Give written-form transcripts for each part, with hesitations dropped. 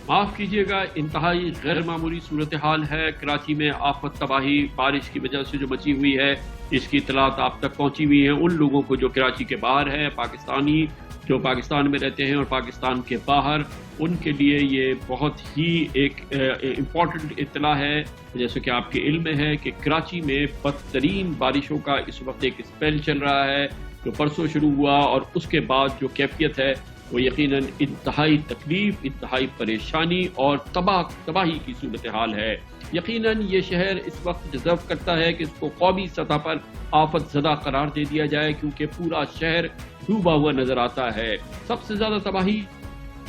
معاف کیجیے گا، انتہائی غیر معمولی صورتحال ہے۔ کراچی میں آفت تباہی بارش کی وجہ سے جو مچی ہوئی ہے، اس کی اطلاعات آپ تک پہنچی ہوئی ہیں ان لوگوں کو جو کراچی کے باہر ہیں، پاکستانی جو پاکستان میں رہتے ہیں اور پاکستان کے باہر، ان کے لیے یہ بہت ہی ایک امپورٹنٹ اطلاع ہے۔ جیسے کہ آپ کے علم میں ہے کہ کراچی میں بدترین بارشوں کا اس وقت ایک اسپیل چل رہا ہے جو پرسوں شروع ہوا، اور اس کے بعد جو کیفیت ہے وہ یقیناً انتہائی تکلیف، انتہائی پریشانی اور تباہی کی صورتحال ہے۔ یقیناً یہ شہر اس وقت ڈیزرو کرتا ہے کہ اس کو قومی سطح پر آفت زدہ قرار دے دیا جائے، کیونکہ پورا شہر ڈوبا ہوا نظر آتا ہے۔ سب سے زیادہ تباہی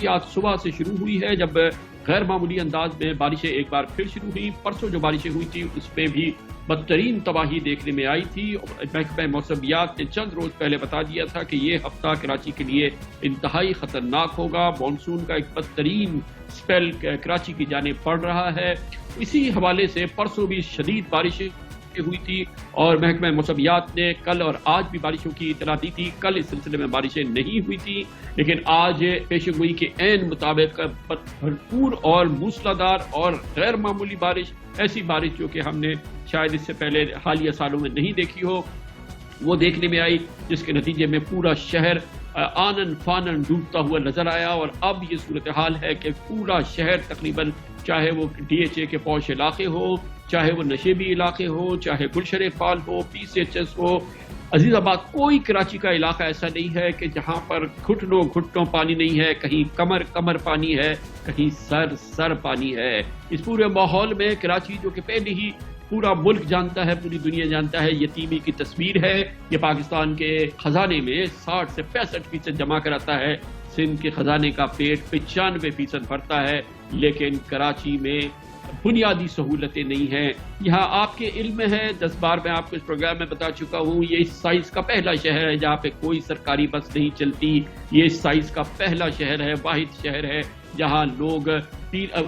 آج صبح سے شروع ہوئی ہے، جب غیر معمولی انداز میں بارشیں ایک بار پھر شروع ہوئی۔ پرسوں جو بارشیں ہوئی تھی اس پہ بھی بدترین تباہی دیکھنے میں آئی تھی۔ محکمہ موسمیات نے چند روز پہلے بتا دیا تھا کہ یہ ہفتہ کراچی کے لیے انتہائی خطرناک ہوگا، مانسون کا ایک بدترین اسپیل کراچی کی جانب پڑ رہا ہے۔ اسی حوالے سے پرسوں بھی شدید بارشیں ہوئی تھی، اور محکمہ موسمیات نے کل اور آج بھی بارشوں کی اطلاع دی تھی۔ کل اس سلسلے میں بارشیں نہیں ہوئی تھی، لیکن آج پیشن گوئی کے عین مطابق بھرپور اور موسلادھار اور غیر معمولی بارش، ایسی بارش جو کہ ہم نے شاید اس سے پہلے حالیہ سالوں میں نہیں دیکھی ہو، وہ دیکھنے میں آئی، جس کے نتیجے میں پورا شہر آنن فانن ڈوبتا ہوا نظر آیا۔ اور اب یہ صورتحال ہے کہ پورا شہر تقریباً، چاہے وہ ڈی ایچ اے کے پوش علاقے ہو، چاہے وہ نشیبی علاقے ہو، چاہے گلشن اقبال ہو، پی سی ایچ ایس ہو، عزیز آباد، کوئی کراچی کا علاقہ ایسا نہیں ہے کہ جہاں پر گھٹنوں پانی نہیں ہے، کہیں کمر پانی ہے، کہیں سر پانی ہے۔ اس پورے ماحول میں کراچی، جو کہ پہلے ہی پورا ملک جانتا ہے، پوری دنیا جانتا ہے، یتیمی کی تصویر ہے، یہ پاکستان کے خزانے میں 60 سے 65% جمع کراتا ہے۔ سندھ کے خزانے کا پیٹ 95% بھرتا ہے، لیکن کراچی میں بنیادی سہولتیں نہیں ہیں۔ یہاں آپ کے علم میں ہے، 10 بار میں آپ کو اس پروگرام میں بتا چکا ہوں، یہ اس سائز کا پہلا شہر ہے جہاں پہ کوئی سرکاری بس نہیں چلتی۔ یہ اس سائز کا پہلا شہر ہے، واحد شہر ہے جہاں لوگ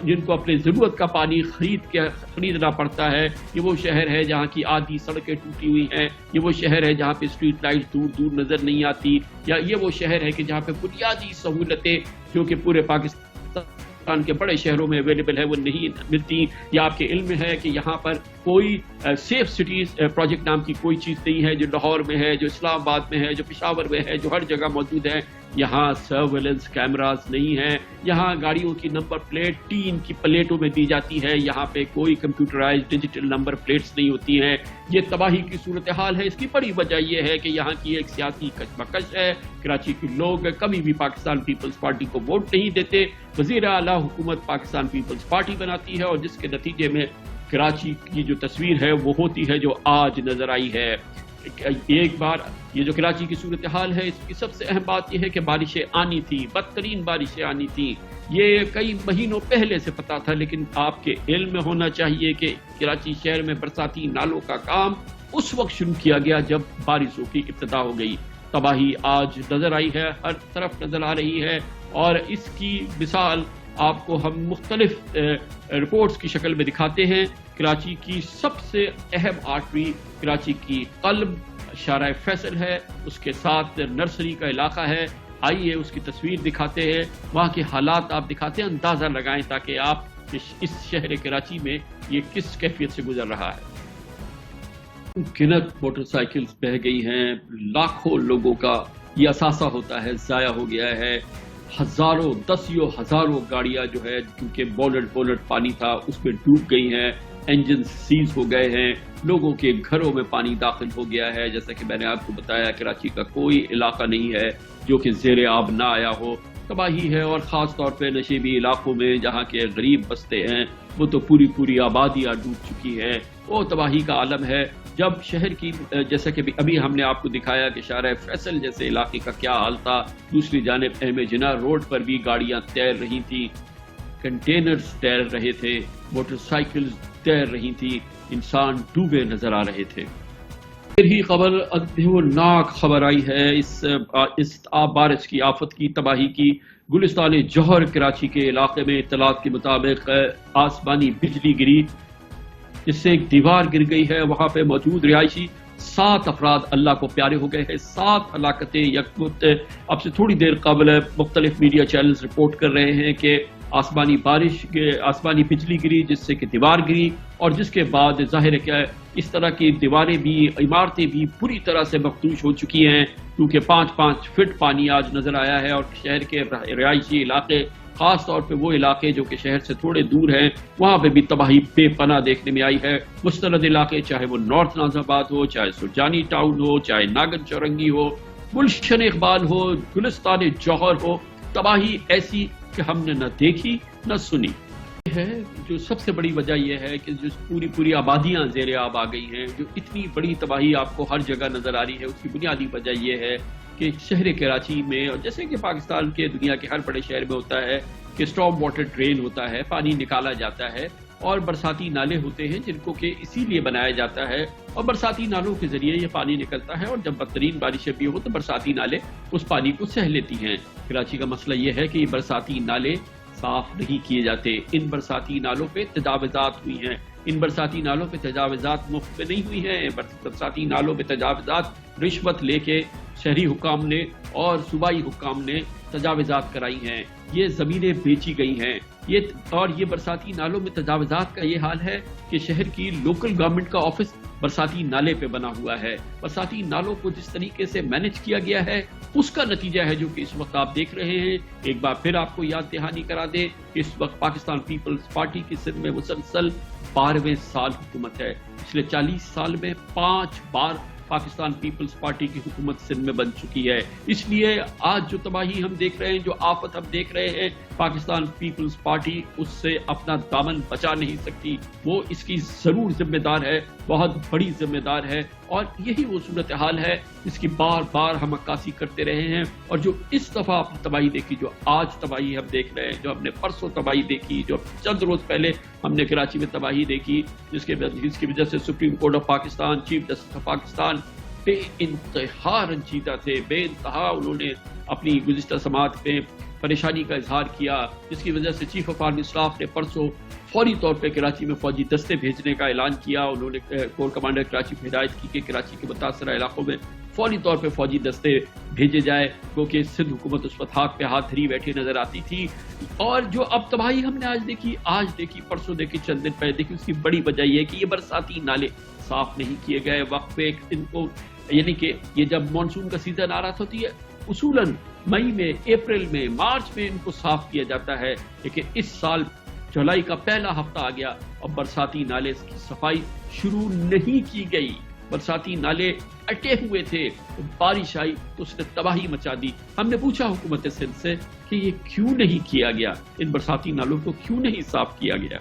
جن کو اپنے ضرورت کا پانی خریدنا پڑتا ہے۔ یہ وہ شہر ہے جہاں کی آدھی سڑکیں ٹوٹی ہوئی ہیں، یہ وہ شہر ہے جہاں پہ اسٹریٹ لائٹ دور دور نظر نہیں آتی، یا یہ وہ شہر ہے کہ جہاں پہ بنیادی سہولتیں جو کہ پورے پاکستان کے بڑے شہروں میں اویلیبل ہے وہ نہیں ملتی۔ یا آپ کے علم میں ہے کہ یہاں پر کوئی سیف سٹیز پروجیکٹ نام کی کوئی چیز نہیں ہے، جو لاہور میں ہے، جو اسلام آباد میں ہے، جو پشاور میں ہے، جو ہر جگہ موجود ہے۔ یہاں سرویلنس کیمراز نہیں ہیں، یہاں گاڑیوں کی نمبر پلیٹ ٹین کی پلیٹوں میں دی جاتی ہے، یہاں پہ کوئی کمپیوٹرائز ڈیجیٹل نمبر پلیٹس نہیں ہوتی ہیں۔ یہ تباہی کی صورتحال ہے۔ اس کی بڑی وجہ یہ ہے کہ یہاں کی ایک سیاسی کشمکش ہے۔ کراچی کے لوگ کبھی بھی پاکستان پیپلز پارٹی کو ووٹ نہیں دیتے، وزیر اعلیٰ حکومت پاکستان پیپلز پارٹی بناتی ہے، اور جس کے نتیجے میں کراچی کی جو تصویر ہے وہ ہوتی ہے جو آج نظر آئی ہے۔ ایک بار یہ جو کراچی کی صورتحال ہے، اس کی سب سے اہم بات یہ ہے کہ بارشیں آنی تھی، بدترین بارشیں آنی تھی۔ یہ کئی مہینوں پہلے سے پتا تھا، لیکن آپ کے علم میں ہونا چاہیے کہ کراچی شہر میں برساتی نالوں کا کام اس وقت شروع کیا گیا جب بارشوں کی ابتدا ہو گئی۔ تباہی آج نظر آئی ہے، ہر طرف نظر آ رہی ہے، اور اس کی مثال آپ کو ہم مختلف رپورٹس کی شکل میں دکھاتے ہیں۔ کراچی کی سب سے اہم آرٹری کراچی کی قلب شارع فیصل ہے، اس کے ساتھ نرسری کا علاقہ ہے۔ آئیے اس کی تصویر دکھاتے ہیں، وہاں کے حالات آپ دکھاتے ہیں، اندازہ لگائیں تاکہ آپ اس شہر کراچی میں یہ کس کیفیت سے گزر رہا ہے۔ گنت موٹر سائیکلز بہہ گئی ہیں، لاکھوں لوگوں کا یہ اثاثہ ہوتا ہے ضائع ہو گیا ہے۔ دسیوں ہزاروں گاڑیاں جو ہے، کیونکہ بولٹ پانی تھا اس میں ڈوب گئی ہیں، انجن سیز ہو گئے ہیں، لوگوں کے گھروں میں پانی داخل ہو گیا ہے۔ جیسا کہ میں نے آپ کو بتایا، کراچی کا کوئی علاقہ نہیں ہے جو کہ زیر آب نہ آیا ہو۔ تباہی ہے، اور خاص طور پہ نشیبی علاقوں میں جہاں کے غریب بستے ہیں، وہ تو پوری آبادیاں ڈوب چکی ہیں، وہ تباہی کا عالم ہے۔ جب شہر کی، جیسا کہ ابھی ہم نے آپ کو دکھایا کہ شارع فیصل جیسے علاقے کا کیا حال تھا، دوسری جانب احمد جناح روڈ پر بھی گاڑیاں تیر رہی تھیں، کنٹینرز تیر رہے تھے، موٹر سائیکلز تیر رہی تھی، انسان ڈوبے نظر آ رہے تھے۔ پھر ہی خبر، ہولناک خبر آئی ہے اس بارش کی، آفت کی، تباہی کی۔ گلستان جوہر کراچی کے علاقے میں اطلاعات کے مطابق آسمانی بجلی گری، جس سے ایک دیوار گر گئی ہے۔ وہاں پہ موجود رہائشی 7 افراد اللہ کو پیارے ہو گئے ہیں۔ 7 ہلاکتیں یکمت۔ اب سے تھوڑی دیر قبل مختلف میڈیا چینلز رپورٹ کر رہے ہیں کہ आसमानी बारिश, आसमानी बिजली गिरी, जिससे कि दीवार गिरी, और जिसके बाद जाहिर है क्या इस तरह की दीवारें भी, इमारतें भी पूरी तरह से मखदूश हो चुकी हैं, क्योंकि 5-5 फीट पानी आज नजर आया है। और शहर के रिहायशी इलाके, खास तौर पे वो इलाके जो कि शहर से थोड़े दूर हैं, वहां पे भी तबाही बेपनाह देखने में आई है। मुस्तरद इलाके, चाहे वो नॉर्थ नाजिबाद हो, चाहे सुरजानी टाउन हो, चाहे नागन चौरंगी हो, गुलशन इकबाल हो, गुलिस्तान जौहर हो, तबाही ऐसी कि हमने न देखी न सुनी है। जो सबसे बड़ी वजह यह है कि जो पूरी आबादियां ज़ेरे आब आ गई हैं, जो इतनी बड़ी तबाही आपको हर जगह नजर आ रही है, उसकी बुनियादी वजह यह है कि शहर कराची में, और जैसे कि पाकिस्तान के दुनिया के हर बड़े शहर में होता है कि स्टॉर्म वाटर ड्रेन होता है, पानी निकाला जाता है, और बरसाती नाले होते हैं जिनको कि इसीलिए बनाया जाता है, और बरसाती नालों के जरिए ये पानी निकलता है, और जब बदतरीन बारिशें भी हो तो बरसाती नाले उस पानी को सह लेती हैं। कराची का मसला ये है कि ये बरसाती नाले साफ नहीं किए जाते। इन बरसाती नालों पे तजावुज़ात हुई हैं, इन बरसाती नालों पे तजावुज़ात मुफ्त में नहीं हुई हैं, बरसाती नालों पे तजावुज़ात रिश्वत लेके शहरी हुकाम ने और सूबाई हुकाम ने तजावुज़ात कराई हैं। ये ज़मीनें बेची गई हैं, ये बरसाती नालों में तजावुज़ात का ये हाल है कि शहर की लोकल गवर्नमेंट का ऑफिस बरसाती नाले पे बना हुआ है। बरसाती नालों को जिस तरीके से मैनेज किया गया है, उसका नतीजा है जो कि इस वक्त आप देख रहे हैं। एक बार फिर आपको याद दहानी करा दे कि इस वक्त पाकिस्तान पीपल्स पार्टी की सिंध में मुसलसल 12वें साल हुकूमत है। पिछले 40 साल में 5 बार पाकिस्तान पीपल्स पार्टी की हुकूमत सिंध में बन चुकी है। इसलिए आज जो तबाही हम देख रहे हैं, जो आफत हम देख रहे हैं, पाकिस्तान पीपल्स पार्टी उससे अपना दामन बचा नहीं सकती। वो इसकी जरूर जिम्मेदार है, बहुत बड़ी जिम्मेदार है, और यही वो सूरत हाल है जिसकी बार बार हम अक्कासी करते रहे हैं। और जो इस दफा आपने तबाही देखी, जो आज तबाही हम देख रहे हैं, जो हमने परसों तबाही देखी, जो चंद रोज पहले हमने कराची में तबाही देखी, जिसकी वजह से supreme court of Pakistan, chief justice of Pakistan बे इंतहा रंजीदा थे, बेइंतहा उन्होंने अपनी गुज़िश्ता समाअत में परेशानी का इजहार किया, जिसकी वजह से चीफ ऑफ आर्मी स्टाफ ने परसों फौरी तौर पे कराची में फौजी दस्ते भेजने का ऐलान किया। उन्होंने कोर कमांडर कराची को हिदायत की कि कराची के मुतासरा इलाकों में फौरी तौर पे फौजी दस्ते भेजे जाए, क्योंकि सिंध हुकूमत उस वक्त हाथ पे हाथ धरी बैठी नजर आती थी। और जो अब तबाही हमने आज देखी, परसों देखी, चंद दिन पहले देखी, उसकी बड़ी वजह यह कि ये बरसाती नाले साफ नहीं किए गए वक्त पे। इनको यानी कि ये जब मानसून का सीजन आ रहा था तो ये उसूलन मई में, अप्रैल में, मार्च में इनको साफ किया जाता है, लेकिन इस साल जुलाई का पहला हफ्ता आ गया और बरसाती नाले की सफाई शुरू नहीं की गई। बरसाती नाले अटे हुए थे, तो बारिश आई तो उसने तबाही मचा दी। हमने पूछा हुकूमत सिंध से कि ये क्यों नहीं किया गया, इन बरसाती नालों को क्यों नहीं साफ किया गया।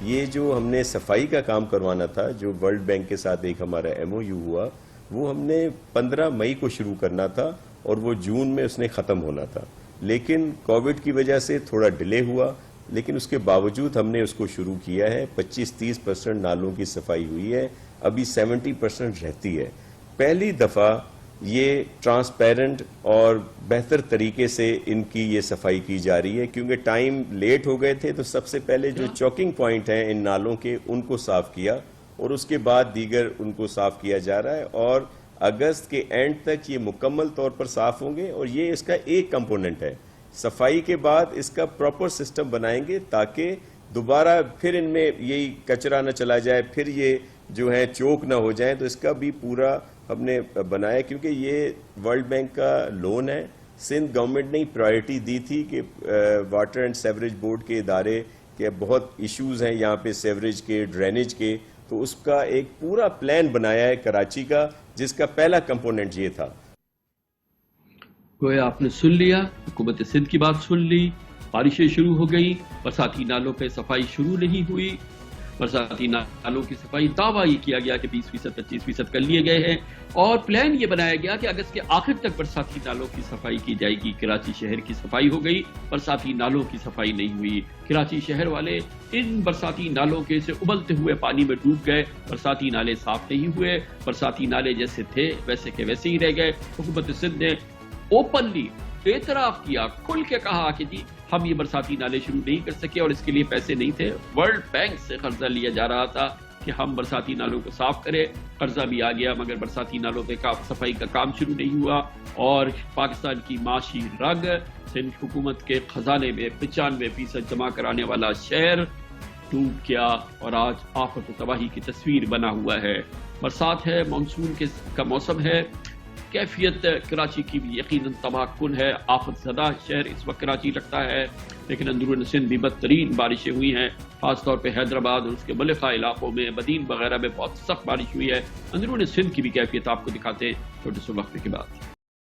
ये जो हमने सफाई का काम करवाना था, जो वर्ल्ड बैंक के साथ एक हमारा MOU हुआ, वो हमने 15 मई को शुरू करना था और वो जून में उसने ख़त्म होना था, लेकिन कोविड की वजह से थोड़ा डिले हुआ। लेकिन उसके बावजूद हमने उसको शुरू किया है। 25-30% नालों की सफाई हुई है, अभी 70% रहती है। पहली दफ़ा ये ट्रांसपेरेंट और बेहतर तरीके से इनकी ये सफाई की जा रही है, क्योंकि टाइम लेट हो गए थे। तो सबसे पहले जो चौकिंग पॉइंट हैं इन नालों के, उनको साफ किया और उसके बाद दीगर उनको साफ किया जा रहा है, और अगस्त के एंड तक ये मुकम्मल तौर पर साफ होंगे। और ये इसका एक कंपोनेंट है। सफाई के बाद इसका प्रॉपर सिस्टम बनाएंगे ताकि दोबारा फिर इनमें यही कचरा न चला जाए, फिर ये जो है चोक ना हो जाए। तो इसका भी पूरा हमने बनाया, क्योंकि ये वर्ल्ड बैंक का लोन है। सिंध गवर्नमेंट ने प्रायोरिटी दी थी कि वाटर एंड सेवरेज बोर्ड के इदारे के बहुत इश्यूज हैं यहाँ पे, सेवरेज के, ड्रेनेज के, तो उसका एक पूरा प्लान बनाया है कराची का, जिसका पहला कंपोनेंट ये था। गोया आपने सुन लिया, हुकूमत सिंध की बात सुन ली, बारिशें शुरू हो गई, बरसाती नालों पे सफाई शुरू नहीं हुई। बरसाती नालों की सफाई दावा ये किया गया कि 20%, 25% कर लिए गए हैं, और प्लान ये बनाया गया कि अगस्त के आखिर तक बरसाती नालों की सफाई की जाएगी। कराची शहर की सफाई हो गई, बरसाती नालों की सफाई नहीं हुई। कराची शहर वाले इन बरसाती नालों के से उबलते हुए पानी में डूब गए। बरसाती नाले साफ नहीं हुए, बरसाती नाले जैसे थे वैसे के वैसे ही रह गए। हुकूमत सिंध ने ओपनली एतराफ किया, खुल के कहा कि जी हम ये बरसाती नाले शुरू नहीं कर सके और इसके लिए पैसे नहीं थे। वर्ल्ड बैंक से कर्जा लिया जा रहा था कि हम बरसाती नालों को साफ करें, कर्जा भी आ गया, मगर बरसाती नालों पे सफाई का काम शुरू नहीं हुआ। और पाकिस्तान की माशी रग सिंध हुकूमत के खजाने में 95% जमा कराने वाला शहर डूब गया और आज आफत तबाही की तस्वीर बना हुआ है। बरसात है, मानसून का मौसम है, कैफियत कराची की भी यकीनन तबाहकुन है। आफत ज़दा शहर इस वक्त कराची लगता है, लेकिन अंदरून सिंध भी बदतरीन बारिशें हुई हैं। खासतौर पे हैदराबाद और उसके मुल्का इलाकों में, बदीन वगैरह में बहुत सख्त बारिश हुई है। अंदरून सिंध की भी कैफियत आपको दिखाते हैं छोटे से वक्त के बाद।